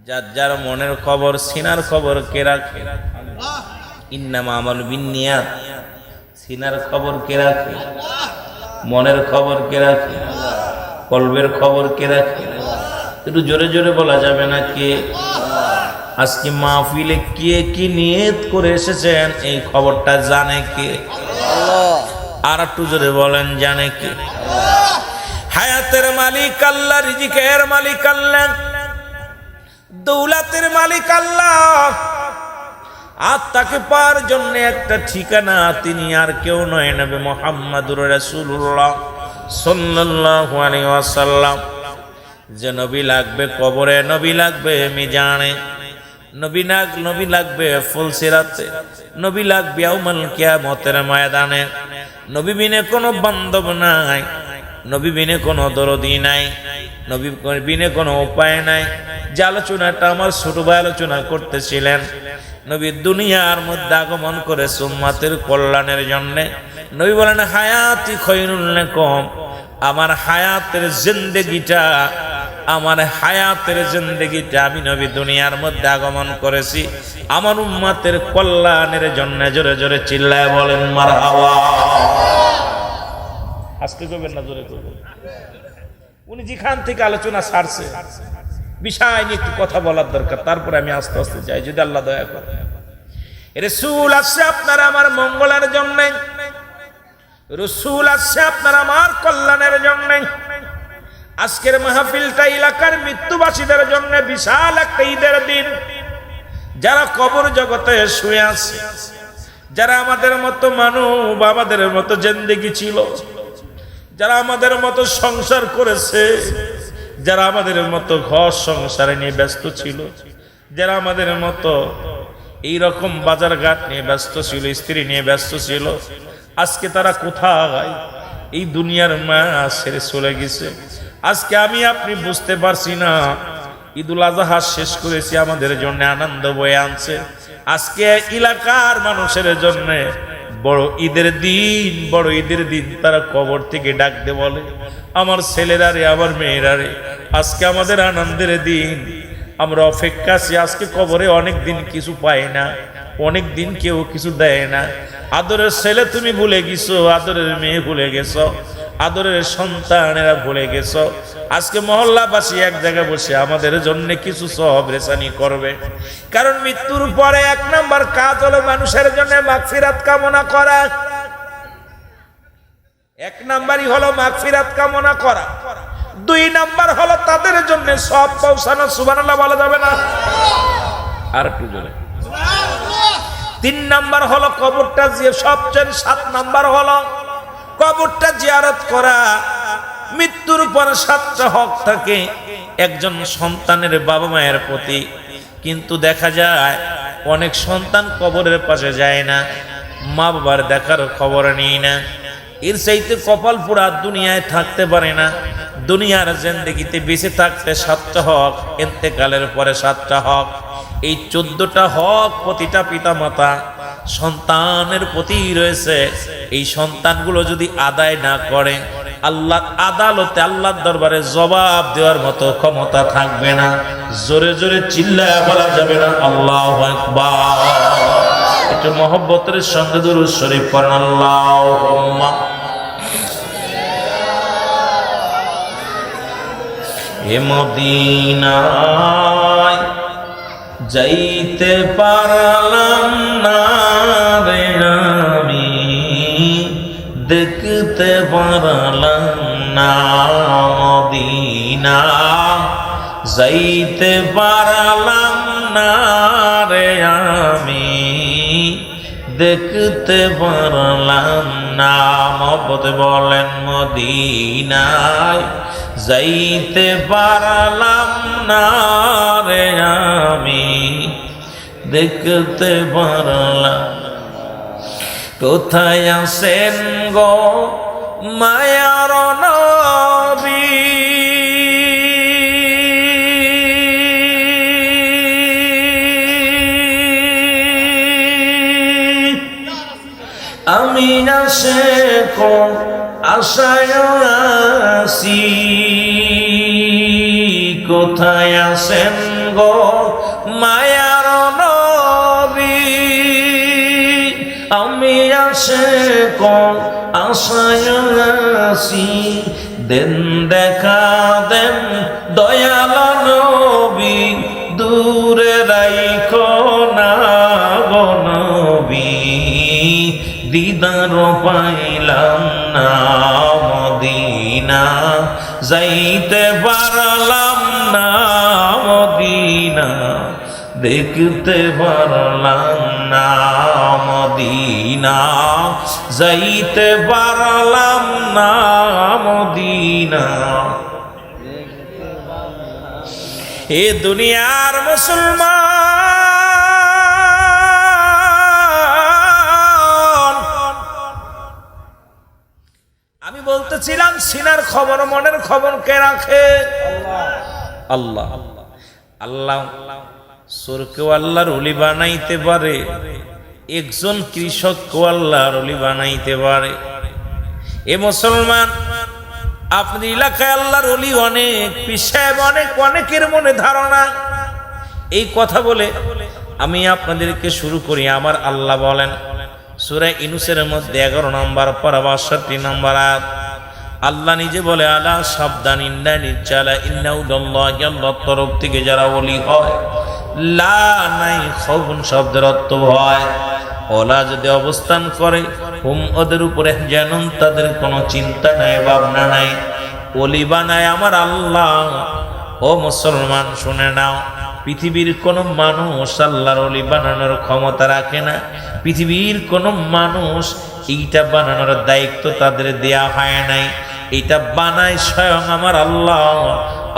যার যার মনের খবর সিনার খবর কে রাখে? ইন্নামা আমাল বিন্নিয়াত। সিনার খবর কে রাখে? মনের খবর কে রাখে? কলবের খবর কে রাখে? একটু জোরে জোরে বলা যাবে না কে? আজকে মাহফিলে কে কি নিয়ত করে এসেছেন এই খবরটা জানে কে? আর একটু জোরে বলেন জানে কে? হায়াতের মালিক আল্লাহ, রিজিকের মালিক আল্লাহ, দৌলতের মালিক আল্লাহ। আত্মাকে পাওয়ার জন্য একটা ঠিকানা, তিনি আর কেউ নয়, নবী মুহাম্মদুর রাসূলুল্লাহ সাল্লাল্লাহু আলাইহি ওয়াসাল্লাম। যে নবী লাগবে কবরে, নবী লাগবে মিজানে, নবী লাগবে ফুলসিরাতে, নবী লাগবে ইয়াউমুল কিয়ামতের ময়দানে। নবী বিনে কোনো বান্ধব নাই, নবী বিনে কোনো দরদি নাই, নবী বিনে কোনো উপায় নাই। যে আলোচনাটা আমার ছোট ভাই আলোচনা করতেছিলেন, নবী দুনিয়ার মধ্যে আগমন করে উম্মতের কল্যাণের জন্য। নবী বলেন হায়াতি খৈরুল লাকুম, আমার হায়াতের জিন্দেগিটা, আমার হায়াতের জিন্দেগিটা আমি নবী দুনিয়ার মধ্যে আগমন করেছি আমার উম্মতের কল্যাণের জন্য। জোরে জোরে চিল্লায় বলেন মারহাবা। আজকে করবেন না, জোরে করবেন। উনি যেখান থেকে আলোচনা ছাড়ছে বিষয় নিয়ে একটু কথা বলার দরকার, তারপরে আমি আস্তে আস্তে যাই যদি আল্লাহ দয়া করে। রাসূল আসছে আপনার আমার মঙ্গলের জন্য, রাসূল আসছে আপনার আমার কল্যাণের জন্য। আজকের মাহফিলটা এলাকার মৃত্যুবাসীদের জন্য বিশাল একটা ঈদের দিন। যারা কবর জগতে শুয়ে আছে, যারা আমাদের মতো মানব, আমাদের মতো জিন্দেগি ছিল, যারা আমাদের মতো সংসার করেছে, যারা আমাদের মতো ঘর সংসারে নিয়ে ব্যস্ত ছিল, যারা আমাদের মতো এইরকম বাজার ঘাট নিয়ে ব্যস্ত ছিল, স্ত্রী নিয়ে ব্যস্ত ছিল, আজকে তারা কোথায়? এই দুনিয়ার মায়া ছেড়ে চলে গেছে। আজকে আমি আপনি বুঝতে পারছি না, ঈদুল আজহা শেষ করেছি, আমাদের জন্য আনন্দ বয়ে আনছে। আজকে এলাকার মানুষের জন্য বড় ঈদের দিন, বড় ঈদের দিন। তারা কবর থেকে ডাকতে বলে আমার ছেলেরা রে, আমার মেয়েরা রে, আজকে আমাদের আনন্দের দিন। আমরা অপেক্ষা আছি। আজকে কবরে অনেক দিন কিছু পাই না, অনেক দিন কেউ কিছু দেয় না। আদরের ছেলে তুমি ভুলে গেছো, আদরের মেয়ে ভুলে গেছো, আদরের সন্তানেরা ভুলে গেছো। আজকে মহল্লাবাসী এক জায়গায় বসে আমাদের জন্য কিছু সওয়াব রেসানি করবে। কারণ মৃত্যুর পরে এক নাম্বার কাজ হলো মানুষের জন্য মাগফিরাত কামনা করা। এক নাম্বারই হলো মাগফিরাত কামনা করা। দুই নাম্বার হলো তাদের জন্য সওয়াব পৌঁছানো। সুবহানাল্লাহ বলা যাবে না? আর একটু জোরে। তিন নাম্বার হলো কবরটা, যে সবচেয়ে 7 নাম্বার হলো কবরটা জিয়ারত করা। মৃত্যুর পর 7টা হক থাকে একজন সন্তানের বাবা মায়ের প্রতি, কিন্তু দেখা যায় অনেক সন্তান কবরের পাশে যায় না, মা বাবার দেখার খবর নেই না। এর চাইতে কপাল পোড়া দুনিয়ায় থাকতে পারে না। দুনিয়ার জিন্দেগিতে বেঁচে থাকতে 7টা হক, ইন্তেকালের পরে 7টা হক। এই 14টা হক প্রতিটা পিতা মাতা সন্তানের প্রতি রয়েছে। এই সন্তানগুলো যদি আদায় না করে, আল্লাহ আদালতে, আল্লাহর দরবারে জবাব দেওয়ার মতো ক্ষমতা থাকবে না। জোরে জোরে চিল্লায় বলা যাবে না আল্লাহু আকবার। একটু মহব্বতের সঙ্গে দুরূদ শরীফ পড়েন। আল্লাহুম্মা এ মদিনায় যাইতে পারলাম না রে, আমি দেখতে পারলাম না মদিনা, যাইতে পারলাম না রে, আমি দেখতে পারলাম না। মহব্বতে বলেন মদিনায় যাইতে পারলাম না রে, আমি দেখতে পারলাম। কোথায় আছেন গো মায়ার নবী, আমি আশিক আশায় আছি। কোথায় আছেন গো মায়ার নবী আমি আশিক আশায় আছি দেন দেখা দেন দয়াল নবী দূরে রাইখো না গো নবী দিদার পাইলাম না মদিনা যাইতে পারলাম না মদিনা দেখতে পারলাম না মদিনা যাইতে পারলাম না মদিনা। এ দুনিয়ার মুসলমান, আমি বলতেছিলাম সিনার খবর মনের খবর কে রাখে? আল্লাহ। আল্লাহ সুরকেও আল্লাহর ওলি বানাইতে পারে, একজন কৃষককেও আল্লাহর ওলি বানাইতে পারে। এ মুসলমান, আপনার এলাকায় আল্লাহর ওলি অনেক, পীর সাহেব অনেক, অনেকের মনে ধারণা। এই কথা বলে আমি আপনাদেরকে শুরু করি। আমার আল্লাহ বলেন সূরা ইউনূসের মধ্যে 11 নম্বর পারা 62 নম্বর আয়াত, আল্লাহ নিজে বলে আলা সাবধান ইন্না নিচালা ইন্নাউদাল্লাহি আল্লাহর তরফ থেকে যারা ওলি হয়, লা নাই খবন শব্দের অর্থ হয়, ওলা যদি অবস্থান করে হুম ওদের উপরে জানুন তাদের কোনো চিন্তা নাই ভাবনা নাই, ওলি বানায় আমার আল্লাহ। ও মুসলমান শুনে নাও, পৃথিবীর কোন মানুষ আল্লাহর ওলি বানানোর ক্ষমতা রাখে না। পৃথিবীর কোন মানুষ এইটা বানানোর দায়িত্ব তাদের দেয়া হয় নাই। এটা বানায় স্বয়ং আমার আল্লাহ।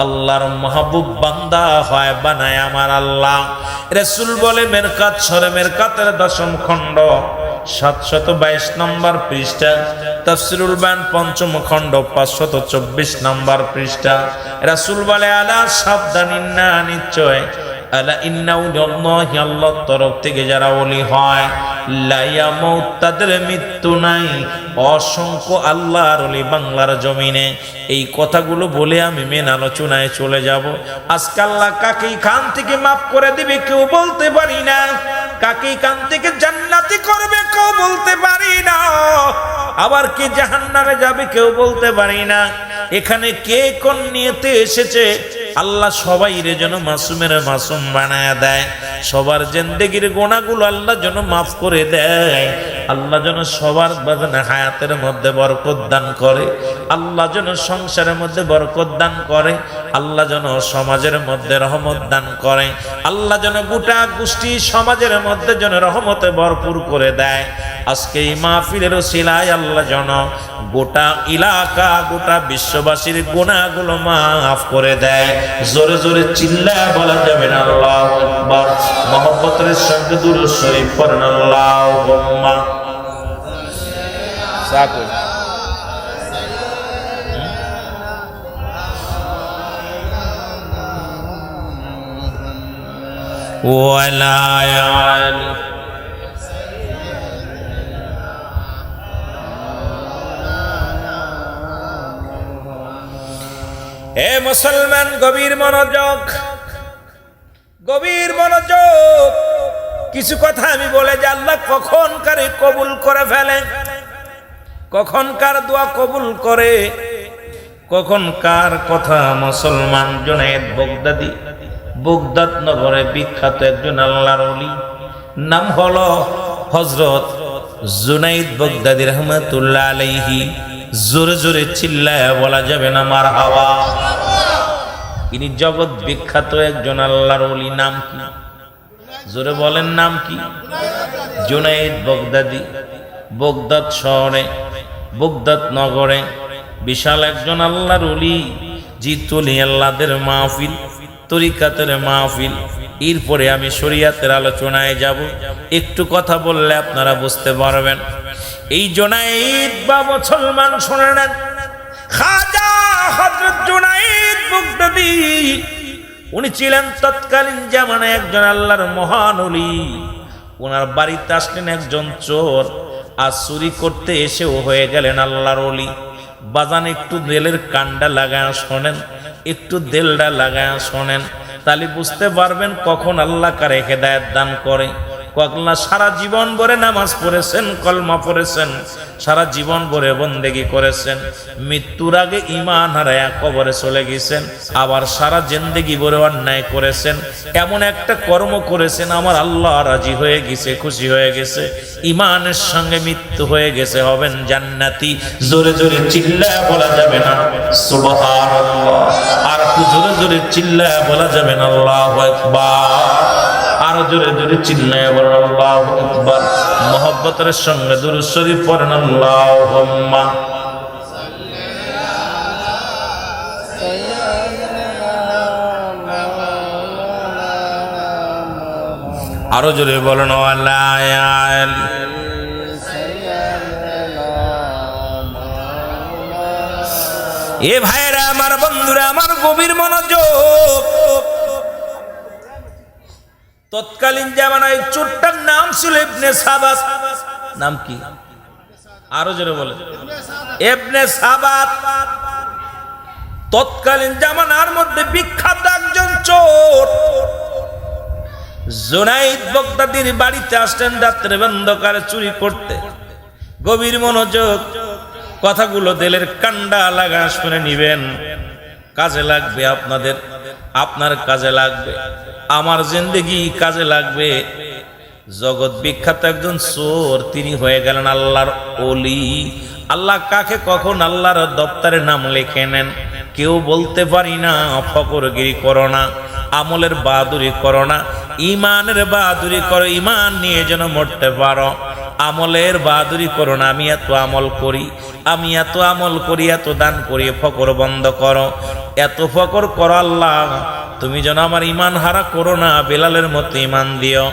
আল্লাহর মাহবুব বান্দা হয় বানায় আমার আল্লাহ। রাসূল বলে মেরকাত সরে মেরকাতের 10ম খণ্ড 722 নম্বর পৃষ্ঠা, তাফসীরুল বায়ান 5ম খণ্ড 524 নম্বর পৃষ্ঠা, রাসূল বলে আলা সাবধান ইন্না নিশ্চয় আলা ইন্নাউদাল্লাহি আল্লাহর তরফ থেকে যারা ওলি হয় লা ইয়ামুত তাদের মৃত্যু নাই। অসংখ্য আল্লাহর ওলি বাংলার জমিনে। এই কথাগুলো বলে আমি মেন আলোচনায় চলে যাব। আজকে আল্লাহ কাকে খান থেকে মাফ করে দিবে কেউ বলতে পারি না, কাকে খান থেকে জান্নাতি করবে কেউ বলতে পারি না, আবার কে জাহান্নামে যাবে কেউ বলতে পারি না। এখানে কে কোন নিয়তে এসেছে আল্লাহ সবাইরে যেন মাসুমের মাসুম বানায় দেয়, সবার জিন্দেগির গুনাহগুলো আল্লাহ যেন মাফ করে দেয়, আল্লাহ যেন সবার বাজানে হায়াতের মধ্যে বরকত দান করে, আল্লাহ যেন সংসারের মধ্যে বরকত দান করে, আল্লাহ যেন সমাজের মধ্যে রহমত দান করে, আল্লাহ যেন গোটা গোষ্ঠী সমাজের মধ্যে যেন রহমতে ভরপুর করে দেয়। আজকে এই মাহফিলের ওসিলায় আল্লাহ যেন গোটা এলাকা গোটা বিশ্ববাসীর গুনাহগুলো মাফ করে দেয়। জোরে জোরে চিল্লায় বলা যাবে না আল্লাহু আকবার। মহব্বতের সঙ্গে দুরূদ শরীফ পড়েন আল্লাহুম্মা সাকু ওয়ালা আলি হে মুসলমান, গভীর মনোযোগ, গভীর মনোযোগ। কিছু কথা আমি বলে যে আল্লাহ কখন কারে কবুল করে ফেলে, কখন কার দোয়া কবুল করে, কখন কার কথা। মুসলমান জুনায়েদ বাগদাদি, বাগদাদ নগরে বিখ্যাত একজন আল্লাহর ওলি, নাম হলো হযরত জুনায়েদ বাগদাদি রাহমাতুল্লাহ আলাইহি। জোরে জোরে চিল্লায় বলা যাবে না মারহাবা। ইনি জগৎ বিখ্যাত একজন আল্লাহর ওলি। নাম কি? জোরে বলেন নাম কি? জুনায়েদ বাগদাদি। বাগদাদ শহরে, বাগদাদ নগরে বিশাল একজন আল্লাহর ওলি। জিতুলি আল্লাহদের মাহফিল, তরিকাতের মাহফিল। এরপরে আমি শরীয়তের আলোচনায় যাব। একটু কথা বললে আপনারা বুঝতে পারবেন। এই জুনায়েদ বা মুসলমান শুনে নেন, খাজা হযরত জুনায়েদ বাগদাদি উনি ছিলেন তৎকালীন জামানায় একজন আল্লাহর মহান ওলি। ওনার বাড়িতে আসলেন একজন চোর, আর চুরি করতে এসেও হয়ে গেলেন আল্লাহর ওলি। বাজান একটু দেলের কান্ডা লাগায় শোনেন, একটু দেলটা লাগায় শোনেন। তাহলে বুঝতে পারবেন কখন আল্লাহ কারে হেদায়েত দান করে। কখনো সারা জীবন ভরে নামাজ পড়েছেন, কলমা পড়েছেন, সারা জীবন ভরে বন্দেগি করেছেন, মৃত্যুর আগে ঈমান হারায়া কবরে চলে গেছেন, আবার সারা জিন্দেগি ভরে অন্যায় করেছেন, এমন একটা কর্ম করেছেন আমার আল্লাহ রাজি হয়ে গেছে, খুশি হয়ে গেছে, ঈমানের সঙ্গে মৃত্যু হয়ে গেছে, হবেন জান্নাতি। জোরে জোরে চিল্লায়া বলা যাবে না সুবহানাল্লাহ? আর একটু জোরে জোরে চিল্লায়া বলা যাবে না আল্লাহু আকবার? আরো জোরে জোরে চিল্লায়া বলেন আল্লাহু আকবার। মুহাব্বতের সঙ্গে দুরূদ শরীফ পড়েন আল্লাহুম্মা আরো জোরে বলেন আল্লাহ। এ ভাইরা আমার, বন্ধুরা আমার, গভীর মনোযোগ। তৎকালীন জামানায় চোরটার নাম ছিল ইবনে সাবাত। নাম কি? আরো জোরে বলে। ইবনে সাবাত তৎকালীন জামানার মধ্যে বিখ্যাত একজন চোর। জুনাইদ বাগদাদির বাড়িতে আসতেন রাত্রে অন্ধকারে চুরি করতে। গভীর মনোযোগ, কথাগুলো দিলের কান্ডা লাগা শুনে নিবেন, কাজে লাগবে আপনাদের, আপনার কাজে লাগবে, আমার জিন্দেগি কাজে লাগবে। জগৎ বিখ্যাত একজন চোর, তিনি হয়ে গেলেন আল্লাহর ওলি। আল্লাহ কাকে কখন আল্লাহর দপ্তরে নাম লিখে নেন কেউ বলতে পারি না। ফকরগিরি করো না, আমলের বাহাদুরি করো না, ইমানের বাহাদুরি করো, ইমান নিয়ে যেন মরতে পারো। আমলের বাহাদুরি করো না, আমি এত আমল করি, আমি এত আমল করি, এত দান করি, ফকর বন্ধ করো, এত ফকর করো। আল্লাহ তুমি যেন আমার ইমান হারা করো না। বেলালের মতো ইমান দিও,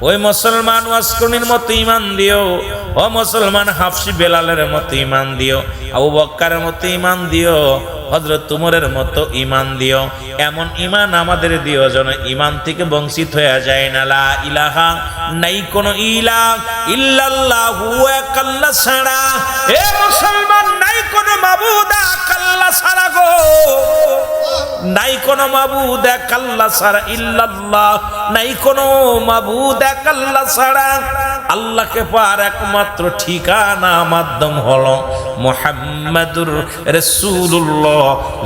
ওই মুসলমান ওয়াসকরণীর মতো ইমান দিও, ও মুসলমান হাফসি বেলালের মতো ইমান দিও, আবু বক্কারের মতো ইমান দিও, হযরত উমরের মতো ইমান দিও। এমন ইমান আমাদের দিও যেন ইমান থেকে বঞ্চিত হয়ে যায় না। লা ইলাহা, নাই কোন ইলাহ ইল্লাল্লাহু এক আল্লাহ ছাড়া। এ মুসলমান, নাই কোন মাবুদ এক আল্লাহ ছাড়া গো, নাই কোন মাবুদ এক আল্লাহ ছাড়া, ইল্লাল্লাহ, নাই কোন মাবুদ এক আল্লাহ ছাড়া। আল্লাহকে পাওয়ার একমাত্র ঠিকানা মাধ্যম হলো মুহাম্মাদুর রাসূলুল্লাহ।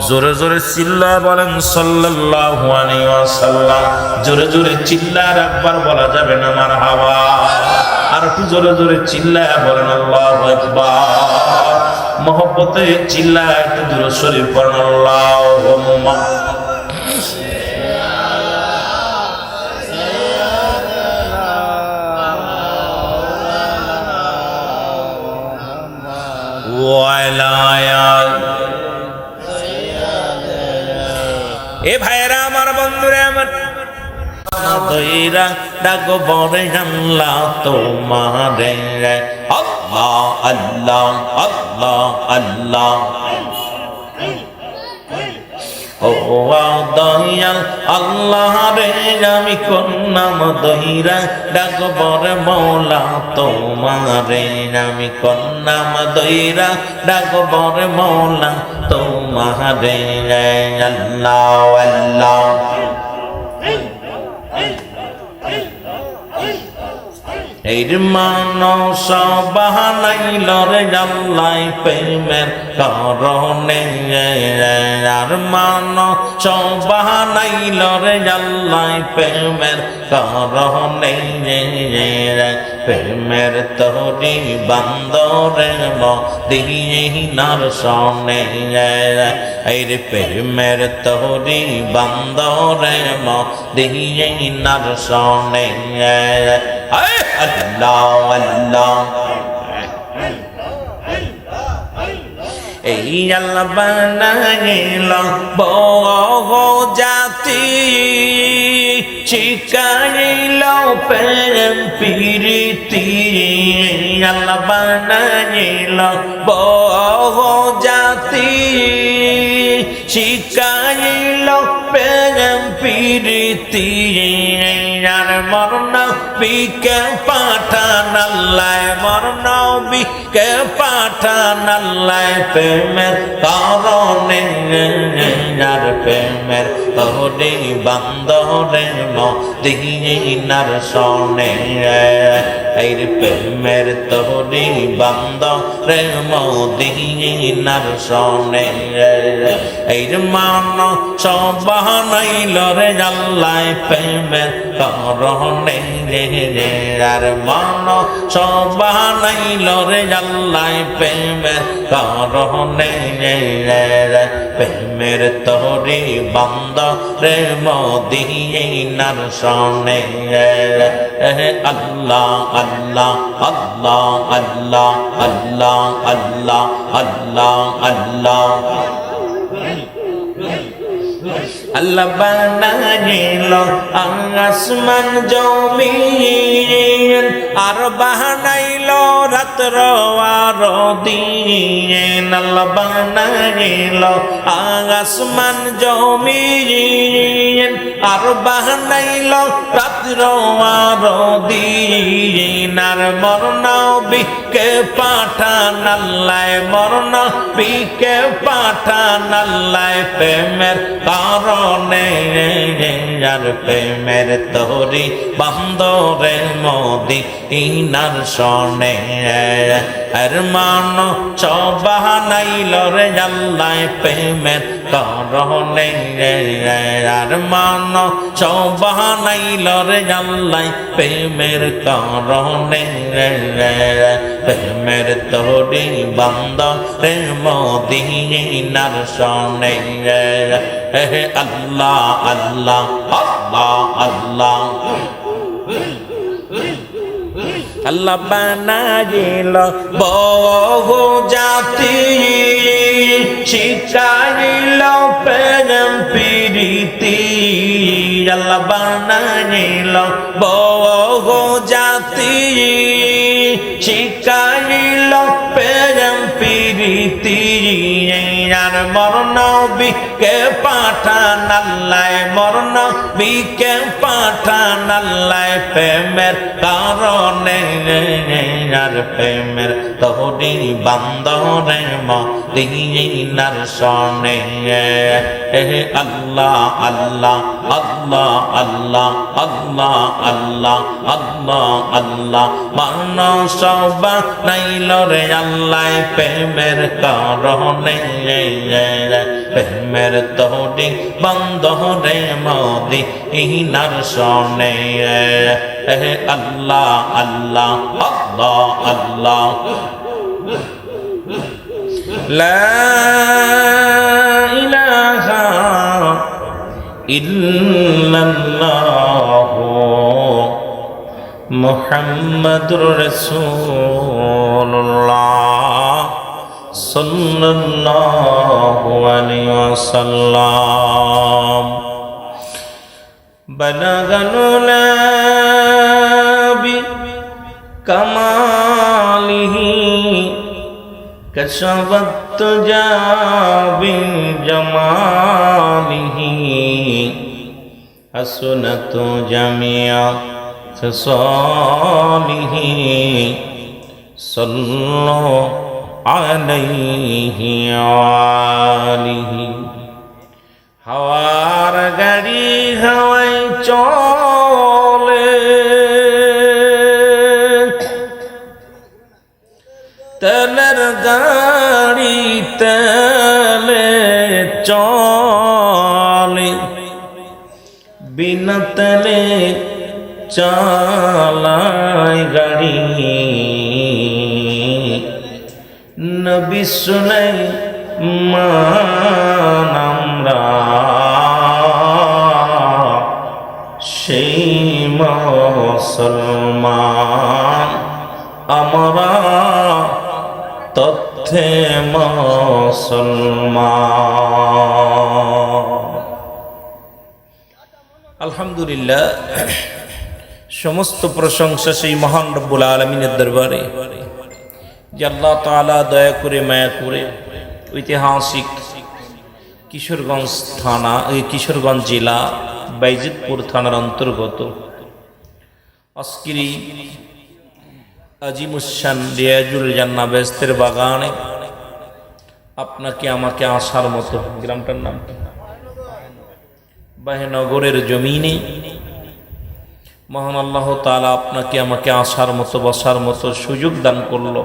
জোরে জোরে চিল্লায় বলেন সাল্লাল্লাহু আলাইহি ওয়াসাল্লাম। জোরে জোরে চিল্লায় একবার বলা যাবে না মারহাবা? আর একটু জোরে জোরে চিল্লায় বলেন আল্লাহু আকবার। মহব্বতে চিল্লায় একটু দুরূদ শরীফ পড়েন আল্লাহুম্মা এ ভাইরা আমার, বন্ধুরা আমার, দইরা ডাকো বরে আল্লাহ তোমারে, আল্লাহ আল্লাহ আল্লাহ আল্লাহ। ও দয়াল আল্লাহ রে, আমি কোন নাম দইরা ডাকবর মৌলা তোমারে, আমি কোন নাম দইরা ডাকবর মৌলা তোমারে, আল্লাহ আল্লাহ। এর মানস বাহানাইল রে আল্লাহ প্রেমের কারণে, আর মানস বাহানাইল রে আল্লাহ প্রেমের কারণে, প্রেমের তরি বান্দরে মদিনার সনে, এর প্রেমের তরি বান্দরে মদিনার সনে, আল্লাহ আল্লাহ। এই আল্লাহ বানাইল বহু জাতি, শিখাইল প্রেম প্রীতি, আল্লাহ বানাইল বহু জাতি, শিখাইল প্রেম প্রীতি, আর মরণ বিকে পাঠান আল্লাহ মরণ বিকে পাঠান আল্লাহ প্রেমের কারণে আর প্রেমের তোরে বান্দরে মদিনার সনে এই প্রেমের তোরে বান্দরে মদিনার সনে এই মান সবানাইল রে আল্লাহ প্রেমের কারণে আর মান সবানাইল রে আল্লাহ প্রেমের কারণে প্রেমের তোরে বান্দরে মদিনার সনে আল্লাহ আল্লাহ আল্লাহ আল্লাহ আল্লাহ আল্লাহ আল্লাহ আল্লাহ আল্লাহ বানাইল আসমান জমিন আর বানাইল রাত্র আর দিন আল্লাহ বানাইল আসমান জমিন আর বানাইল রাত্র আর দিন আর মরণ বিকে পাঠান আল্লাহ মরণ বিকে পাঠান আল্লাহ প্রেমের কারণে আর প্রেমের তোরি বান্দরে মদিনার সনে আর মান সবানাইল রে আল্লাহ প্রেমের কারণে আর মান সবানাইল রে আল্লাহ প্রেমের কারণে প্রেমের তোরি বান্দরে মদিনার সনে আল্লাহ আল্লাহ আল্লাহ আল্লাহ আল্লাহ বানাইল বহু জাতি শিখাইল প্রেম প্রীতি আল্লাহ বানাইল বহু জাতি শিখাইল প্রেম প্রীতি আর মরণ বিকে পাঠান আল্লাহ মরণ বিকে পাঠান আল্লাহ প্রেমের কারণে আর প্রেমের তোরি বান্দরে মদিনার সনে আল্লাহ আল্লাহ আল্লাহ আল্লাহ আল্লাহ আল্লাহ আল্লাহ আল্লাহ মান সবানাইল রে আল্লাহ প্রেমের কারণে প্রেমের তোরি বান্দরে মদিনার সনে আল্লাহ আল্লাহ আল্লাহ আল্লাহ লা ইলাহা ইল্লাল্লাহ মুহাম্মাদুর রাসূলুল্লাহ সাল্লাল্লাহু আলাইহি ওয়াসাল্লাম বালাগানুল নাবি কামালিহি কশফত জাবি জামালিহি হাসনাত জামিয়া ফিসালিহি সাল্লাল্লাহু আলাইহি আলিহি হাওয়ার গাড়ি হাওয়ায় চলে তেলের গাড়ি তেলে চলে বিনা তেলে চালায় গাড়ি নবী শুনাই মান আমরা সেই মুসলমান আমরা তথ্যে মুসলমান। আলহামদুলিল্লাহ, সমস্ত প্রশংসা সেই মহান রব্বুল আলামিনের দরবারে যে আল্লাহ তাআলা দয়া করে মায়া করে ঐতিহাসিক কিশোরগঞ্জ থানা কিশোরগঞ্জ জেলা বাইজিদপুর থানার অন্তর্গত আজকের এই আজিমুসান রিয়াজুল জান্নাহ বেহেশতের বাগানে আপনাকে আমাকে আসার মতো, গ্রামটার নাম কি, বাহেনগরের জমিনে মহান আল্লাহ তাআলা আপনাকে আমাকে আসার মতো, বসার মতো সুযোগ দান করলো।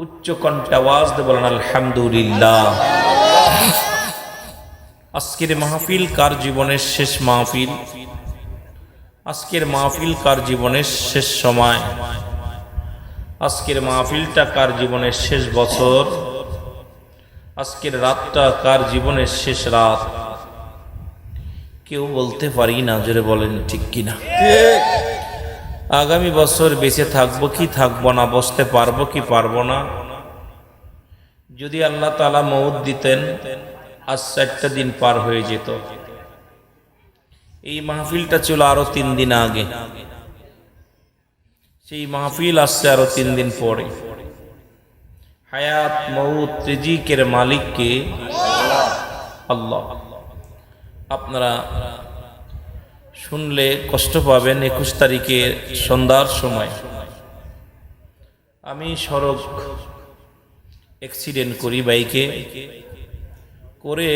উচ্চ কণ্ঠে আওয়াজ দিয়ে বলেন আলহামদুলিল্লাহ। আজকের মাহফিল কার জীবনের শেষ মাহফিল, আজকের মাহফিল কার জীবনের শেষ সময়, আজকের মাহফিলটা কার জীবনের শেষ বছর, আজকের রাতটা কার জীবনের শেষ রাত, কেউ বলতে পারি না। জোরে বলেন ঠিক কিনা? আগামী বছর বেঁচে থাকবো কি থাকবো না, বসতে পারবো কি পারবো না। যদি আল্লাহ তাআলা মউত দিতেন, আজ 4টা দিন পার হয়ে যেত। এই মাহফিলটা ছিল আরো 3 দিন আগে, সেই মাহফিল আসছে আরো 3 দিন পরে। হায়াত মউত রিজিকের মালিক কে? আল্লাহ। আপনারা শুনলে কষ্ট পাবেন। 21 তারিখে সন্ধ্যার সময় আমি সড়ক অ্যাক্সিডেন্ট করি, বাইকে করে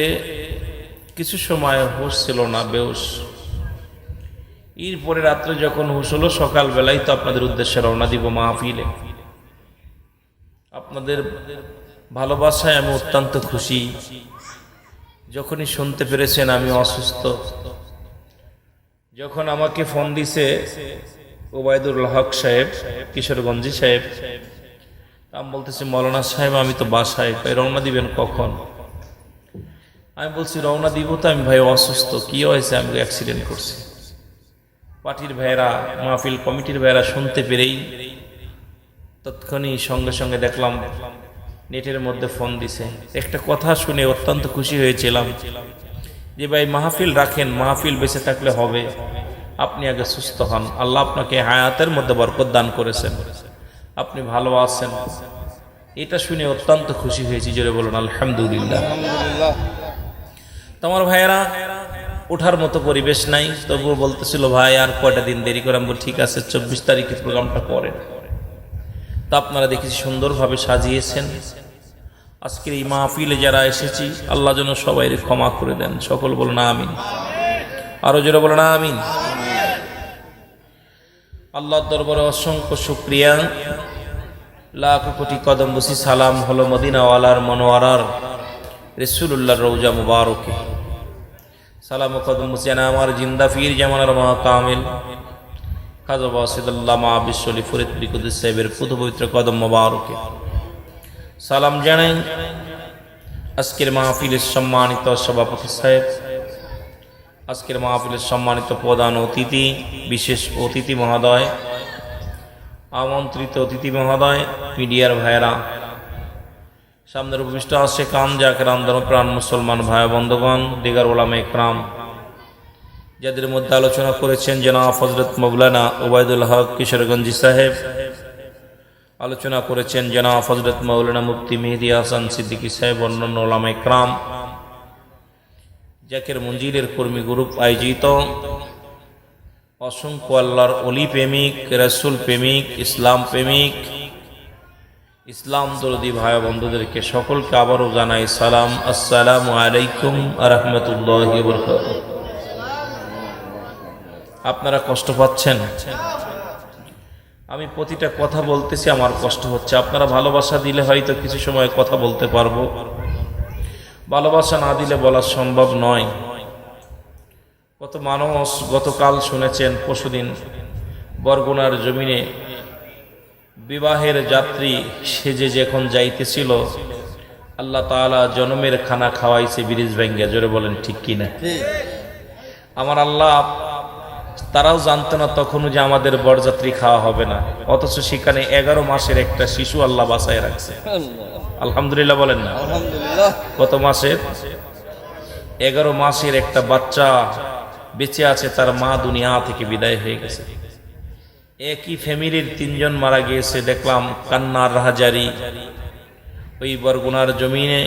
কিছু সময় হুঁশ ছিল না, বেহুশ। এরপরে রাত্রে যখন হুঁশ হলো, সকালবেলায় তো আপনাদের উদ্দেশ্যে রওনা দিব মাহফিলে। আপনাদের ভালোবাসায় আমি অত্যন্ত খুশি। যখনই শুনতে পেরেছেন আমি অসুস্থ, যখন আমাকে ফোন দিছে ওবায়দুল হক সাহেব, কিশোরগঞ্জি সাহেব, আমি বলতেছি মৌলানা সাহেব আমি তো বাসায়, রওনা দিবেন কখন? আমি বলছি রওনা দিব তো আমি, ভাই অসুস্থ। কি হয়েছে? আমি অ্যাক্সিডেন্ট করছি। পার্টির ভাইয়েরা, মাহফিল কমিটির ভাইয়েরা শুনতে পেরেই তৎক্ষণই সঙ্গে সঙ্গে দেখলাম নেটের মধ্যে ফোন দিছে। একটা কথা শুনে অত্যন্ত খুশি হয়েছিলাম যে ভাই মাহফিল রাখেন, মাহফিল বেঁচে থাকলে হবে, আপনি আগে সুস্থ হন। আল্লাহ আপনাকে হায়াতের মধ্যে বরকত দান করেছেন, আপনি ভালো আছেন। এটা শুনে অত্যন্ত খুশি হয়েছি। জোরে বলুন আলহামদুলিল্লাহ। তোমার ভাইয়েরা ওঠার মতো পরিবেশ নাই, তবুও বলতেছিল ভাই আর কয়টা দিন দেরি করে। আমি বলি ঠিক আছে, 24 তারিখে প্রোগ্রামটা করেন। তা আপনারা দেখেছি সুন্দরভাবে সাজিয়েছেন। আজকের এই মাহফিলে যারা এসেছি, আল্লাহ যেন সবাই ক্ষমা করে দেন। সকল বলুন আমিন। আরো জোরে বলুন আমিন। আল্লাহর দরবারে অসংখ্য শুকরিয়া, লাখ কোটি কদম বসি সালাম হলো মদিনাওয়ালার মনোয়ারার রাসূলুল্লাহর রওজা মুবারকে। সালাম ও কদম বসি আমার জিন্দা ফির জামানার মা কামিল খাজা ওয়াসিদুল্লাহ মা বিশ্বলি ফরিদ বিকুদুস সাহেবের পুত পবিত্র কদম মুবারকে সালাম জানাই। আজকের মাহফিলের সম্মানিত সভাপতি সাহেব, আজকের মাহফিলের সম্মানিত প্রধান অতিথি, বিশেষ অতিথি মহোদয়, আমন্ত্রিত অতিথি মহোদয়, মিডিয়ার ভাইয়েরা, সামনের উপবিষ্ট আছে কাম জাকরাম ধর্মপ্রাণ মুসলমান ভাই বন্ধুগণ, দিগার ওলামা ইকরাম, যাদের মধ্যে আলোচনা করেছেন জনাব হযরত মাওলানা ওবায়দুল হক কিশোরগঞ্জি সাহেব, আলোচনা করেছেন জনাব হযরত মাওলানা মুফতি মেহেদী হাসান সিদ্দিকী সাহেব, অন্যান্য ওলামা ইকরাম, জাকের মঞ্জিলের কর্মী গ্রুপ আয়োজিত অসংখ্য আল্লাহর ওলি প্রেমিক, রাসূল প্রেমিক, ইসলাম প্রেমিক, ইসলাম দরদি ভাই বন্ধুদেরকে সকলকে আবারও জানাই সালাম, আসসালামু আলাইকুম ওয়া রাহমাতুল্লাহি ওয়া বারাকাতুহু। আপনারা কষ্ট পাচ্ছেন? আমি প্রতিটা কথা বলতেছি, আমার কষ্ট হচ্ছে। আপনারা ভালোবাসা দিলে হয়তো কিছু সময় কথা বলতে পারবো, ভালোবাসা না দিলে বলা সম্ভব নয়। কত মানুষ গতকাল শুনেছেন, পরশুদিন বরগুনার জমিনে বিবাহের যাত্রী সেজে যখন যাইতেছিল, আল্লাহ তাআলা জনমের খানা খাওয়াইছে ব্রিজ ভেঙ্গে। জোরে বলেন ঠিক কিনা? আমার আল্লাহ, তারাও জানতো না তখনও যে আমাদের বরযাত্রী খাওয়া হবে না, অথচ সেখানে 11 মাসের একটা শিশু আল্লাহ বাঁচায় রাখছে। আলহামদুলিল্লাহ বলেন না? কত মাসের? 11 মাসের একটা বাচ্চা বেঁচে আছে, তার মা দুনিয়া থেকে বিদায় হয়ে গেছে। একই ফ্যামিলির 3 জন মারা গিয়েছে। দেখলাম কান্নার রাহাজারি। ওই বরগুনার জমিনে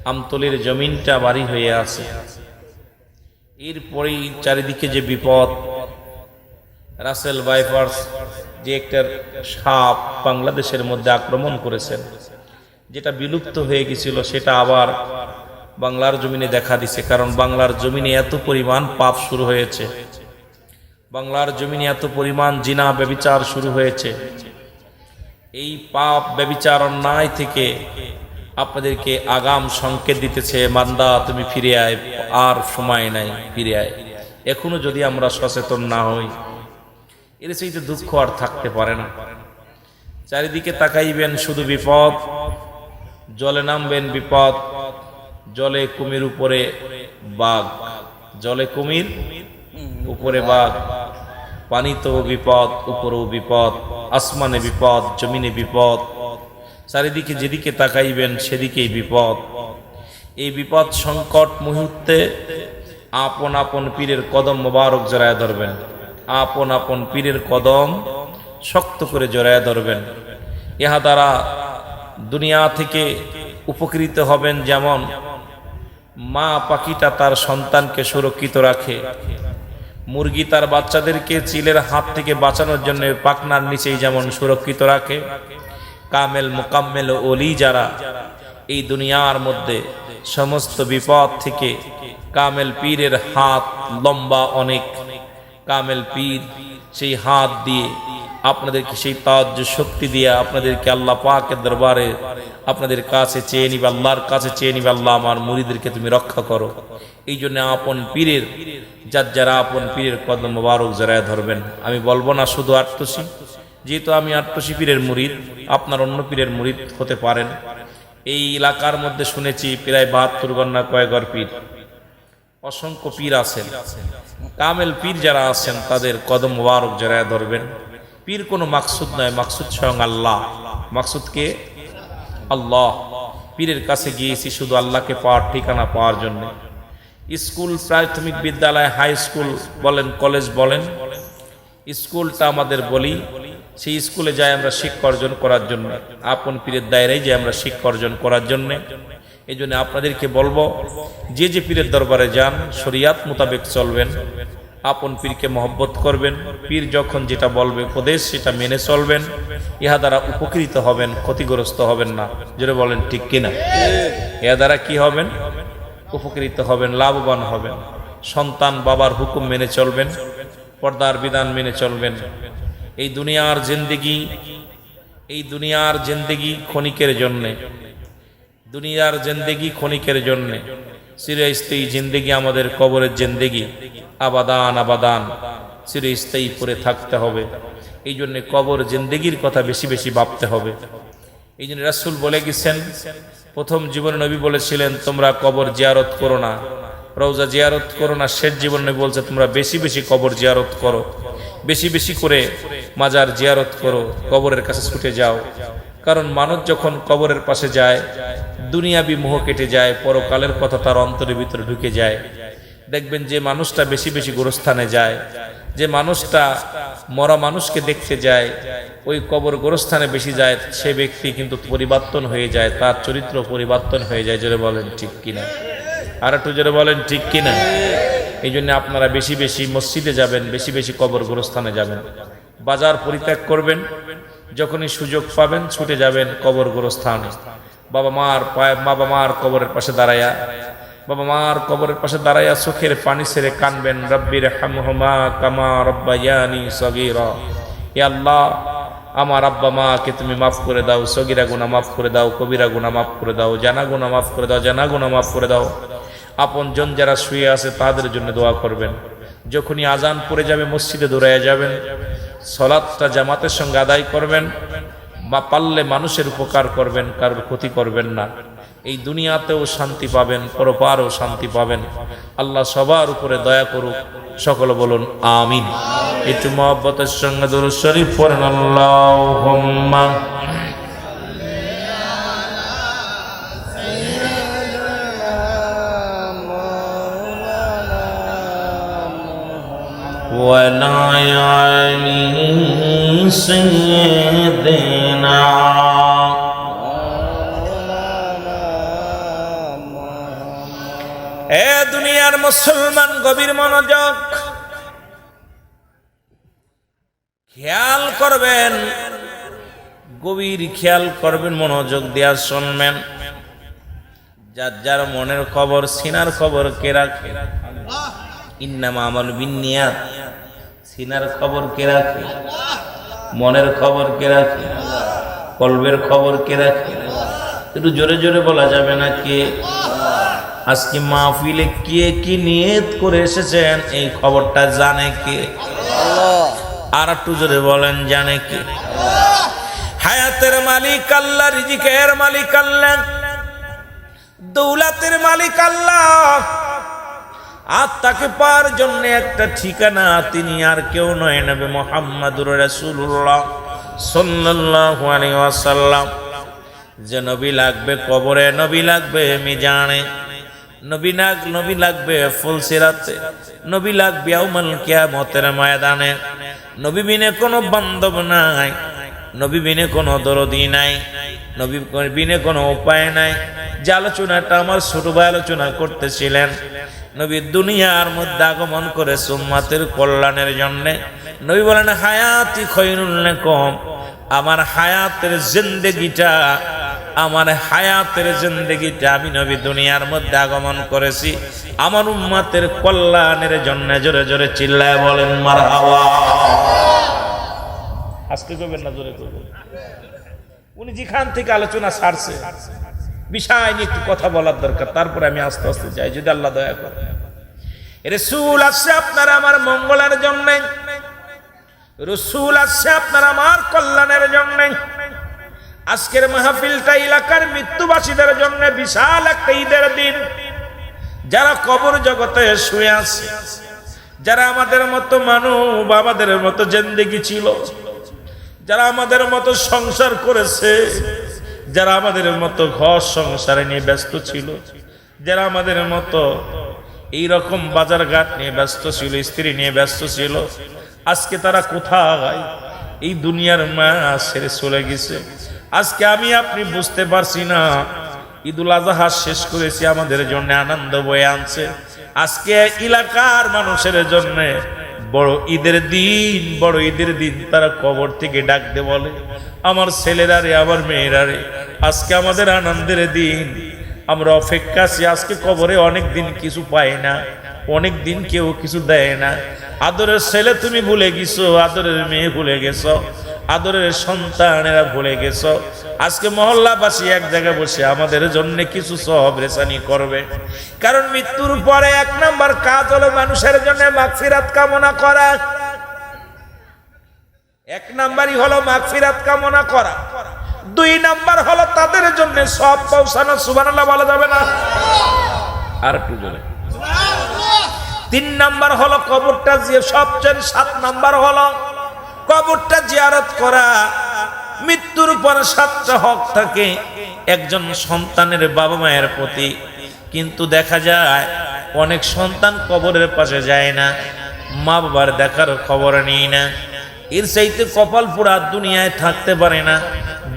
আমতলির জমিনটা বাড়ি হয়ে আছে। এরপরেই চারিদিকে যে বিপদ, রাসেল ভাইপার্স যে একটা সাপ বাংলাদেশের মধ্যে আক্রমণ করেছেন, যেটা বিলুপ্ত হয়ে গেছিল সেটা আবার বাংলার জমিনে দেখা দিছে। কারণ বাংলার জমিনে এত পরিমাণ পাপ শুরু হয়েছে, বাংলার জমিনে এত পরিমাণ জিনা ব্যভিচার শুরু হয়েছে। এই পাপ ব্যভিচার অন্যায় থেকে আপনাদেরকে আগাম সংকেত দিতেছে, বান্দা তুমি ফিরে আয়, আর সময় নাই, ফিরে আয়। এখনো যদি আমরা সচেতন না হই, এর চাইতে দুঃখ আর থাকতে পারে না। চারিদিকে তাকাইবেন শুধু বিপদ, জলে নামবেন বিপদ, জলে কুমির উপরে বাঘ, জলে কুমির উপরে বাঘ, পানিতেও বিপদ, উপরেও বিপদ, আসমানে বিপদ, জমিনে বিপদ, চারিদিকে যেদিকে তাকাইবেন সেদিকেই বিপদ। এই বিপদ সংকট মুহূর্তে আপন আপন পীরের কদম মোবারক জড়ায় ধরবেন, আপন আপন পীরের কদম শক্ত করে জড়ায় ধরবেন। ইহা দ্বারা দুনিয়া থেকে উপকৃত হবেন, যেমন মা পাখিটা তার সন্তানকে সুরক্ষিত রাখে, মুরগি তার বাচ্চাদেরকে চিলের হাত থেকে বাঁচানোর জন্য পাখনার নিচেই যেমন সুরক্ষিত রাখে। কামেল মোকাম্মেল ওলি যারা এই দুনিয়ার মধ্যে সমস্ত বিপদ থেকে, কামেল পীরের হাত লম্বা অনেক, কামেল পীর সেই হাত দিয়ে আপনাদেরকে সেই তাজ্জু শক্তি দিয়ে আপনাদেরকে আল্লাহ পাকের দরবারে আপনাদের কাছে চেয়ে নিবে, আল্লাহর কাছে চেয়ে নিবে, আল্লাহ আমার মুরিদদেরকে তুমি রক্ষা করো। এই জন্য আপন পীরের যারা আপন পীরের কদম মোবারক জড়ায় ধরবেন। আমি বলবো না শুধু আট্টসি, যেহেতু আমি আট্টসি পীরের মুরিদ, আপনার অন্য পীরের মুরিদ হতে পারেন। এই এলাকার মধ্যে শুনেছি প্রায় 72 গন্না কয়েকর পীর, অসংখ্য পীর আছেন। কামেল পীর যারা আছেন তাদের কদম মোবারক জড়ায় ধরবেন। পীর কোনো মাকসুদ নয়, মাকসুদ স্বয়ং আল্লাহ। মাকসুদকে আল্লাহ। পীরের কাছে গিয়েছি শুধু আল্লাহকে পাওয়ার, ঠিকানা পাওয়ার জন্য। স্কুল, প্রাথমিক বিদ্যালয়, হাই স্কুল বলেন, কলেজ বলেন, স্কুলটা আমাদের বলি, সেই স্কুলে যাই আমরা শিক্ষা অর্জন করার জন্য, আপন পীরের দায়রায় যাই আমরা শিক্ষা অর্জন করার জন্য। এই জন্য আপনাদেরকে বলবো, যে যে পীরের দরবারে যান শরিয়াত মোতাবেক চলবেন, আপন পীরকে মহব্বত করবেন, পীর যখন যেটা বলবে উপদেশ সেটা মেনে চলবেন। ইহা দ্বারা উপকৃত হবেন, ক্ষতিগ্রস্ত হবেন না। যেটা বলেন ঠিক কিনা? ইহা দ্বারা কি হবেন? উপকৃত হবেন, লাভবান হবেন। সন্তান বাবার হুকুম মেনে চলবেন, পর্দার বিধান মেনে চলবেন। এই দুনিয়ার জিন্দেগি ক্ষণিকের জন্যে, দুনিয়ার জিন্দেগি ক্ষণিকের জন্যে। চিরস্থায়ী জিন্দেগি আমাদের কবরের জিন্দেগি, আবাদান আবাদান চিরস্থায়ী করে থাকতে হবে। এই জন্য কবর জিন্দেগির কথা বেশি বেশি ভাবতে হবে। এই জন্য রাসূল বলে গেছেন, প্রথম জীবনে নবী বলেছিলেন তোমরা কবর জিয়ারত করো না, রওজা জিয়ারত করো না। শেষ জীবন নবী বলছে তোমরা বেশি বেশি কবর জিয়ারত করো, বেশি বেশি করে মাজার জিয়ারত করো, কবরের কাছে ছুটে যাও। কারণ মানুষ যখন কবরের পাশে যায় দুনিয়াবি মোহ কেটে যায়, পরকালের কথা তার অন্তরের ভিতরে ঢুকে যায়। দেখবেন যে মানুষটা বেশি বেশি গোরস্থানে যায়, যে মানুষটা মরা মানুষকে দেখতে যায়, ওই কবর গোরস্থানে বেশি যায়, সে ব্যক্তি কিন্তু পরিবর্তন হয়ে যায়, তার চরিত্র পরিবর্তন হয়ে যায়। জোরে বলেন ঠিক কিনা? আর একটু জোরে বলেন ঠিক কিনা? এই জন্য আপনারা বেশি বেশি মসজিদে যাবেন, বেশি বেশি কবর গোরস্থানে যাবেন। বাজার পরিত্যাগ করবেন, যখনই সুযোগ পাবেন ছুটে যাবেন কবর গোরস্থানে। বাবা মার কবরের পাশে দাঁড়ায়া, বাবা মার কবরের পাশে দাঁড়াইয়া চোখের পানি ছেড়ে কানবেন, রব্বির হামহুমা কামা রব্বায়ানি সগীরা। হে আল্লাহ, আমার আব্বা মাকে তুমি মাফ করে দাও, সগীরা গুনাহ মাফ করে দাও, কবিরা গুনাহ মাফ করে দাও, জানা গুনাহ মাফ করে দাও, জানা গুনাহ মাফ করে দাও। আপন জন যারা শুয়ে আছে তাদের জন্য দোয়া করবেন। যখনই আজান পড়ে যাবে মসজিদে দৌড়াইয়া যাবেন, সালাতটা জামাতের সঙ্গে আদায় করবেন, বা পারলে মানুষের উপকার করবেন, কারোর ক্ষতি করবেন না। এই দুনিয়াতেও শান্তি পাবেন, পরপারেও শান্তি পাবেন। আল্লাহ সবার উপরে দয়া করুক। সকলে বলুন আমিন। একটু মহব্বতের সঙ্গে দুরূদ শরীফ পড়েন, আল্লাহুম্মা ولا يعني سيدنا এ দুনিয়ার মুসলমান, গভীর মনোযোগ, খেয়াল করবেন, গভীর খেয়াল করবেন, মনোযোগ দিয়া শুনবেন। যার যার মনের খবর, সিনার খবর কে রাখে? ইন্নামা আমাল বিন্নিয়াত। সিনার খবর কে রাখে? মনের খবর কে রাখে? কলবের খবর কে রাখে? একটু জোরে জোরে বলা যাবে না কে? আজকে মাহফিলে কে কি নিয়ত করে এসেছেন এই খবরটা জানে কে? আর একটু জোরে বলেন, জানে কে? হায়াতের মালিক আল্লাহ, রিজিকের মালিক আল্লাহ, দৌলতের মালিক আল্লাহ। আর তাকে পাওয়ার জন্য একটা ঠিকানা, তিনি আর কেউ নয়, নবী মুহাম্মদুর রাসূলুল্লাহ সাল্লাল্লাহু আলাইহি ওয়াসাল্লাম। যে নবী লাগবে কবরে, নবী লাগবে মিজানে, নবী লাগবে ফুলসিরাতে, নবী লাগবে ইয়াউমুল কিয়ামতের ময়দানে। নবী বিনে কোনো বান্ধব নাই, নবী বিনে কোনো দরদি নাই, নবী বিনে কোনো উপায় নাই। যে আলোচনাটা আমার ছোট ভাই আলোচনা করতেছিলেন, নবী দুনিয়ার মধ্যে আগমন করে উম্মতের কল্যাণের জন্য। নবী বলেন, হায়াতি খৈরুল লাকুম, আমার হায়াতের জিন্দেগিটা, আমার হায়াতের জিন্দেগিটা আমি নবী দুনিয়ার মধ্যে আগমন করেছি আমার উম্মতের কল্যাণের জন্য। জোরে জোরে চিল্লায় বলেন মারহাবা। আজকে করবেন না, জোরে করবেন। উনি যেখান থেকে আলোচনা ছাড়ছে, বিষয় নিয়ে একটু কথা বলার দরকার, তারপরে আমি আস্তে আস্তে যাই, যদি আল্লাহ দয়া করে। রাসূল আসছে আপনার আমার মঙ্গলের জন্য, রাসূল আসছে আপনার আমার কল্যাণের জন্য। আজকের মাহফিলটা এলাকার মৃত্যুবাসীদের জন্য বিশাল একটা ঈদের দিন। যারা কবর জগতে শুয়ে আছে, যারা আমাদের মতো মানুষ, আমাদের মতো জিন্দেগি ছিল, যারা আমাদের মতো সংসার করেছে, যারা আমাদের মতো ঘর সংসারে নিয়ে ব্যস্ত ছিল, যারা আমাদের মতো এইরকম বাজার ঘাট নিয়ে ব্যস্ত ছিল, স্ত্রী নিয়ে ব্যস্ত ছিল, আজকে তারা কোথায়? এই দুনিয়ার মায়া ছেড়ে চলে গেছে। আজকে আমি আপনি বুঝতে পারছি না, ঈদুল আজহা শেষ করেছি, আমাদের জন্য আনন্দ বয়ে আনছে। আজকে এলাকার মানুষের জন্য বড় ঈদের দিন, বড় ঈদের দিন। তারা কবর থেকে ডাকতে বলে, আমার ছেলেরা রে, আমার মেয়েরা রে, আজকে আমাদের আনন্দের দিন, আমরা অপেক্ষা আছি। আজকে কবরে অনেক দিন কিছু পাই না, অনেক দিন কেউ কিছু দেয় না। আদরের ছেলে তুমি ভুলে গেছো, আদরের মেয়ে ভুলে গেছো, আদরের সন্তানেরা ভুলে গেছো। আজকে মহল্লাবাসী এক জায়গায় বসে আমাদের জন্য কিছু সব রেসানি করবে। কারণ মৃত্যুর পরে এক নাম্বার কাজ হলো মানুষের জন্য মাগফিরাত কামনা করা। এক নাম্বারই হলো মাগফিরাত কামনা করা। দুই নাম্বার হলো তাদের জন্য সব পৌঁছানো। সুবহানাল্লাহ বলা যাবে না? আর একটু জোরে। তিন নাম্বার হলো কবরটা, যে সবচেয়ে 7 নাম্বার হলো কবরটা জিয়ারত করা। মৃত্যুর পর 7টা হক থাকে একজন সন্তানের বাবা মায়ের প্রতি, কিন্তু দেখা যায় অনেক সন্তান কবরের পাশে যায় না, মা বাবার দেখার খবর নেই না। এর চাইতে কপাল পুরা দুনিয়ায় থাকতে পারে না।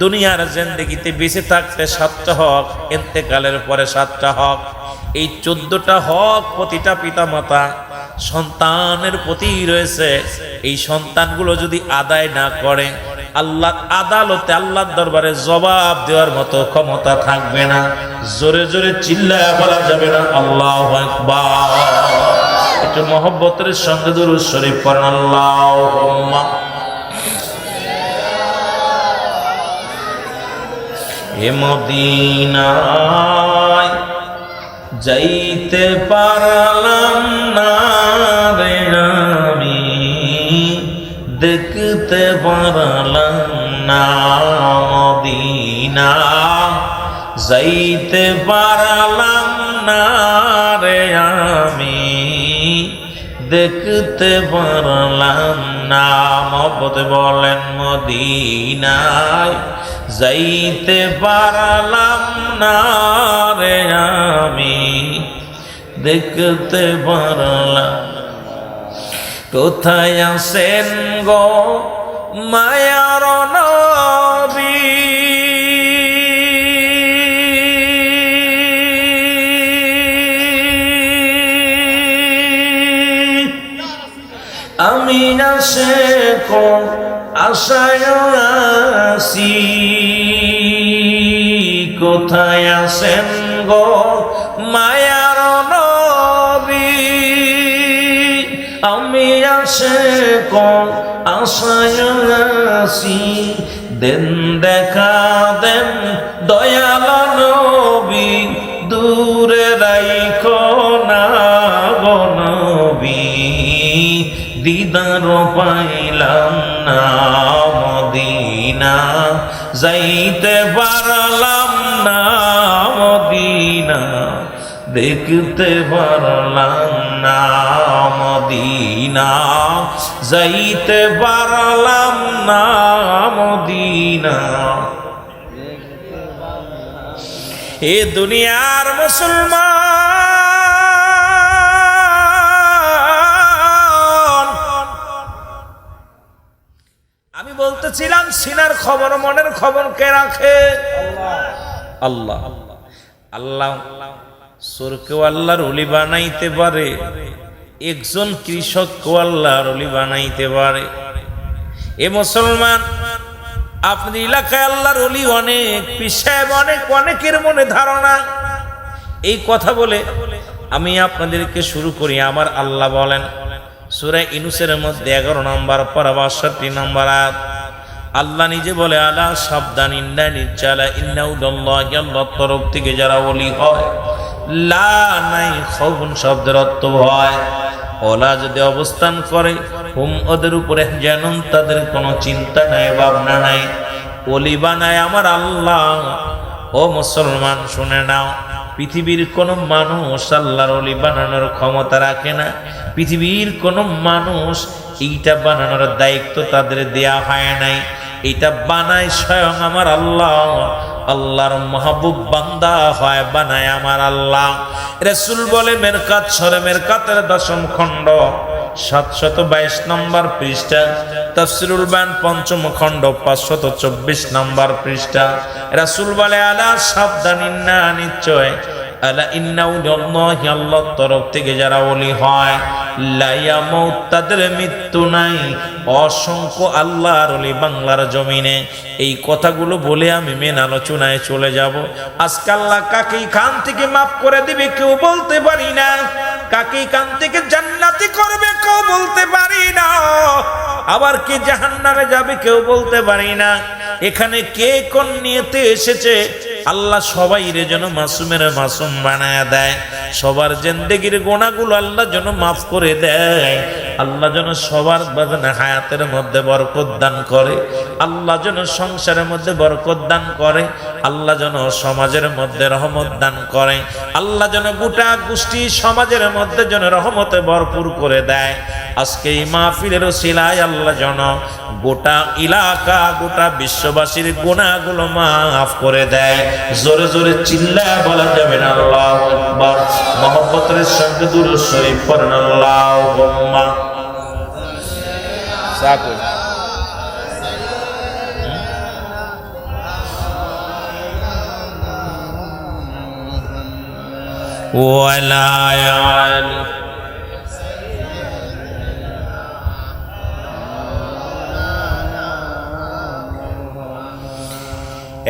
দুনিয়ার জিন্দেগিতে বেঁচে থাকতে 7টা হক, ইন্তেকালের পরে 7টা হক। এই 14টা হক প্রতিটা পিতা মাতা সন্তানের প্রতি রয়েছে। এই সন্তানগুলো যদি আদায় না করে, আল্লাহ আদালতে, আল্লাহর দরবারে জবাব দেওয়ার মতো ক্ষমতা থাকবে না। জোরে জোরে চিল্লায় বলা যাবে না আল্লাহু আকবার। একটু মহব্বতের সঙ্গে দুরূদ শরীফ পড়েন। আল্লাহুম্মা এ মদিনায় যাইতে পারলাম না রে, আমি দেখতে পারলাম না মদিনা, যাইতে পারলাম না রে, আমি দেখতে পারলাম না। মহব্বত বলেন, মদিনায় যাইতে পারলাম না রে, আমি দেখতে পারলাম। কোথায় আছেন গো মায়ার নবী, আমি আশিক আশায় আছি কোথায় আছেন গো মায়ার নবী আমি আশিক আশায় আছি দেন দেখা দেন দয়াল নবী দূরে রাইখো না গো নবী দিদার পাইলাম না মদিনা যাইতে পারলাম না মদিনা দেখতে পারলাম না মদিনা যাইতে পারলাম না মদিনা এ দুনিয়ার মুসলমান আমি বলতেছিলাম সিনার খবর মনের খবর কে রাখে আল্লাহ আল্লাহ সুরকেও আল্লাহর ওলি বানাইতে পারে একজন কৃষককেও আল্লাহর ওলি বানাইতে পারে এ মুসলমান আপনি এলাকায় আল্লাহর ওলি অনেক পিসাব অনেকের মনে ধারণা এই কথা বলে আমি আপনাদেরকে শুরু করি আমার আল্লাহ বলেন সূরা ইউনূসের মধ্যে 11 নম্বর পারা 62 নম্বর আয়াত আল্লাহ নিজে বলে আলা সাবধান ইন্না নিচালা ইন্নাউদাল্লাহি আল্লাহর তরফ থেকে যারা ওলি হয় লা নাই খাউফুন শব্দের অর্থ ভয় ওলা যদি অবস্থান করে হুম ওদের উপরে জানুন তাদের কোনো চিন্তা নাই ভাবনা নাই ওলি বানায় আমার আল্লাহ ও মুসলমান শুনে নাও পৃথিবীর কোনো মানুষ আল্লাহর ওলি বানানোর ক্ষমতা রাখে না পৃথিবীর কোনো মানুষ এইটা বানানোর দায়িত্ব তাদের দেয়া হয় নাই এটা বানায় স্বয়ং আমার আল্লাহ আল্লাহর মাহবুব বান্দা হয় বানায় আমার আল্লাহ রাসূল বলে মেরকাত সরে মেরকাতের 10ম খণ্ড 722 নম্বর পৃষ্ঠা তাফসীরুল বায়ান 5ম খণ্ড 524 নম্বর পৃষ্ঠা রাসূল বলে আলা সাবধান ইন্না নিশ্চয় আলা ইন্নাউদাল্লাহি আল্লাহর তরফ থেকে যারা ওলি হয় লা ইয়ামুত তাদের মৃত্যু নাই অসংখ্য আল্লাহর ওলি বাংলার জমিনে এই কথাগুলো বলে আমি মেন আলোচনায় চলে যাব আজকে আল্লাহ কাকে খান থেকে মাফ করে দিবে কেউ বলতে পারি না কাকে কান থেকে জান্নাতি করবে কেউ বলতে পারি না আবার কে জাহান্নামে যাবে কেউ বলতে পারি না এখানে কে কোন নিয়তে এসেছে আল্লাহ সবাইরে যেন মাসুমের মাসুম বানায় দেয় সবার জিন্দেগির গুনাহগুলো আল্লাহ যেন মাফ করে দেয় আল্লাহ যেন সবার বাজানে হায়াতের মধ্যে বরকত দান করে আল্লাহ যেন সংসারের মধ্যে বরকত দান করে আল্লাহ যেন সমাজের মধ্যে রহমত দান করে আল্লাহ যেন গোটা গোষ্ঠী সমাজের মধ্যে যেন রহমতে ভরপুর করে দেয় আজকে এই মাহফিলের ওসিলায় আল্লাহ যেন গোটা এলাকা গোটা বিশ্ববাসীর গুনাহগুলো মাফ করে দেয় জোরে জোরে চিল্লায় বলা যাবে না আল্লাহু আকবার মহব্বতের সঙ্গে দুরূদ শরীফ পড়েন আল্লাহুম্মা সাকু ওয়ালা আলি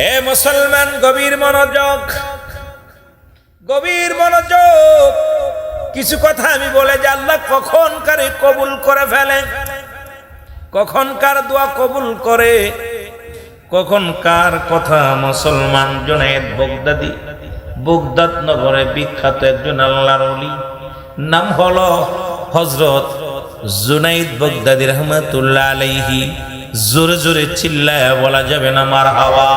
এ মুসলমান গভীর মনোযোগ কিছু কথা আমি বলে যে আল্লাহ কখন কারে কবুল করে ফেলে কখন কার দোয়া কবুল করে কখন কার কথা মুসলমান জুনায়েদ বাগদাদি বাগদাদ নগরে বিখ্যাত একজন আল্লাহর ওলি নাম হলো হযরত জুনায়েদ বাগদাদি রাহমাতুল্লাহ আলাইহি জোরে জোরে চিল্লায় বলা যাবে না মারহাবা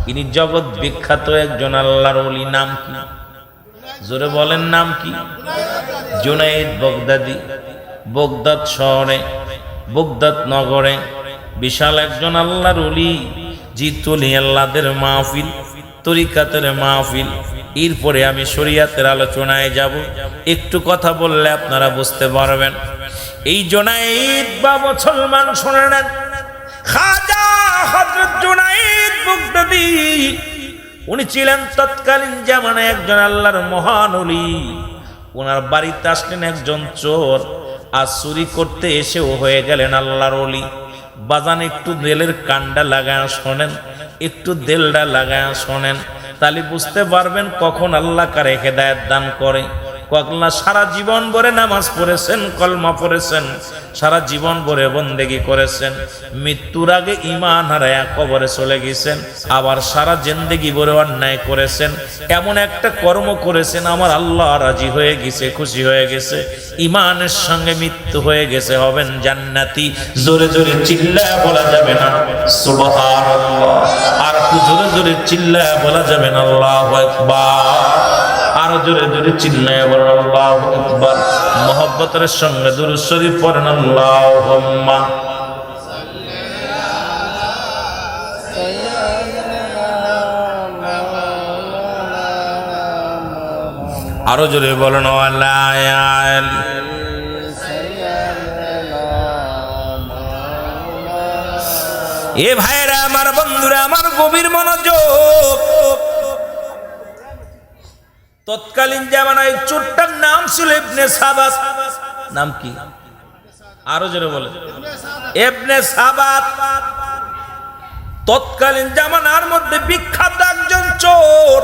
ইনি জগৎ বিখ্যাত একজন আল্লাহর ওলি নাম কি জোরে বলেন নাম কি জুনায়েদ বাগদাদি বাগদাদ শহরে বাগদাদ নগরে বিশাল একজন আল্লাহর ওলি জিতুলি আল্লাহদের মাহফিল তরিকাতের মাহফিল এরপরে আমি শরীয়তের আলোচনায় যাব একটু কথা বললে আপনারা বুঝতে পারবেন এই জুনায়েদ বা মুসলমান শুনে নেন খাজা হযরত জুনায়েদ বাগদাদি উনি ছিলেন তৎকালীন জামানায় একজন আল্লাহর মহান ওলি ওনার বাড়িতে আসলেন একজন চোর আর চুরি করতে এসেও হয়ে গেলেন আল্লাহর ওলি। বাজান একটু দেলের কান্ডা লাগায় শোনেন, একটু দেলটা লাগায় শোনেন, তাহলে বুঝতে পারবেন কখন আল্লাহ কারে হেদায়েত দান করে। কখনো সারা জীবন ভরে নামাজ পড়েছেন, কলমা পড়েছেন, সারা জীবন ভরে বন্দেগি করেছেন, মৃত্যুর আগে ঈমান হারায়া কবরে চলে গেছেন, আবার সারা জিন্দেগি ভরে অন্যায় করেছেন, এমন একটা কর্ম করেছেন আমার আল্লাহ রাজি হয়ে গেছে, খুশি হয়ে গেছে, ঈমানের সঙ্গে মৃত্যু হয়ে গেছে, হবেন জান্নাতি। জোরে জোরে চিল্লায়া বলা যাবে না সুবহানাল্লাহ? আর একটু জোরে জোরে চিল্লায়া বলা যাবে না আল্লাহু আকবার? আরো জোরে জোরে চিল্লায়া বলেন আল্লাহু আকবার। মুহাব্বতের সঙ্গে দুরূদ শরীফ পড়েন আল্লাহুম্মা। আরো জোরে বলেন আল্লাহ। এ ভাইরা আমার, বন্ধুরা আমার, গভীর মনোযোগ। তৎকালীন জামানায় চোরটার নাম ছিল ইবনে সাবাত। নাম কি? আরো জোরে বলে। ইবনে সাবাত তৎকালীন জামানার মধ্যে বিখ্যাত একজন চোর।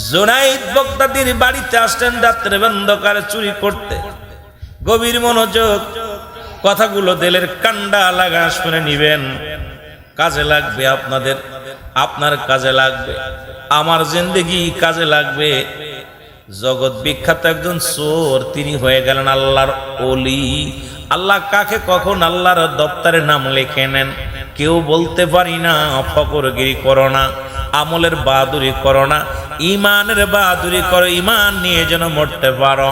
জুনাইদ বাগদাদির বাড়িতে আসতেন রাত্রে অন্ধকারে চুরি করতে। গভীর মনোযোগ, কথাগুলো দিলের কান্ডা লাগা শুনে নিবেন, কাজে লাগবে আপনাদের, আপনার কাজে লাগবে, আমার জিন্দেগি কাজে লাগবে। জগৎ বিখ্যাত একজন চোর, তিনি হয়ে গেলেন আল্লাহর ওলি। আল্লাহ কাকে কখন আল্লাহর দপ্তরে নাম লিখে নেন কেউ বলতে পারি না। ফকরগিরি করো না, আমলের বাহাদুরি করো না, ইমানের বাহাদুরি করো, ইমান নিয়ে যেন মরতে পারো।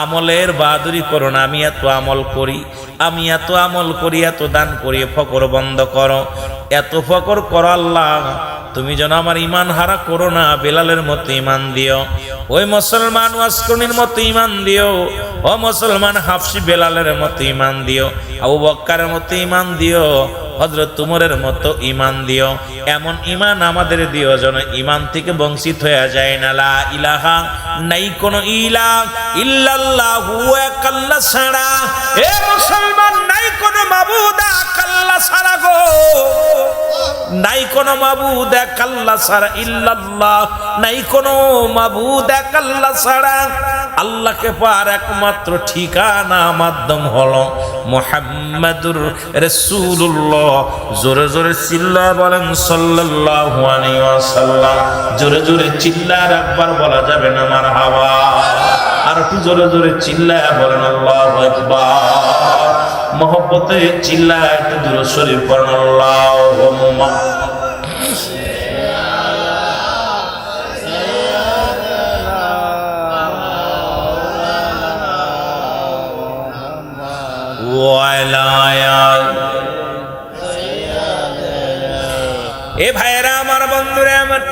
আমলের বাহাদুরি করো না, আমি এত আমল করি, আমি এত আমল করি, এত দান করি, ফকর বন্ধ করো, এত ফকর করো। আল্লাহ তুমি যেন আমার ইমান হারা করো না। বেলালের মতো ইমান দিও, ওই মুসলমান ওয়াসকনির মতো ইমান দিও, ও মুসলমান হাফসি বেলালের মতো ইমান দিও, আবু বক্কারের মতো ইমান দিও, হযরত উমরের মতো ইমান দিও। এমন ইমান আমাদের দিও যেন ইমান থেকে বঞ্চিত হয়ে যায় না। লা ইলাহা, নাই কোনো ইলাহ ইল্লাল্লাহু, এক আল্লাহ ছাড়া। এ মুসলমান, নাই কোনো মাবুদ এক আল্লাহ ছাড়া গো, নাই কোনো মাবুদ এক আল্লাহ ছাড়া, ইল্লাল্লাহ, নাই কোনো মাবুদ এক আল্লাহ ছাড়া। আল্লাহকে পাওয়ার একমাত্র ঠিকানা মাধ্যম হলো মুহাম্মাদুর রাসূলুল্লাহ। জোরে জোরে চিল্লায় বলেন সাল্লাল্লাহু আলাইহি ওয়াসাল্লাম। জোরে জোরে চিল্লায় একবার বলা যাবে না মারহাবা? আর একটু জোরে জোরে চিল্লায় বলেন আল্লাহু আকবার। মহব্বতে চিল্লায় একটু দুরূদ শরীফ পড়েন আল্লাহুম্মা। এ ভাইয়েরা আমার, বন্ধুরা আমার,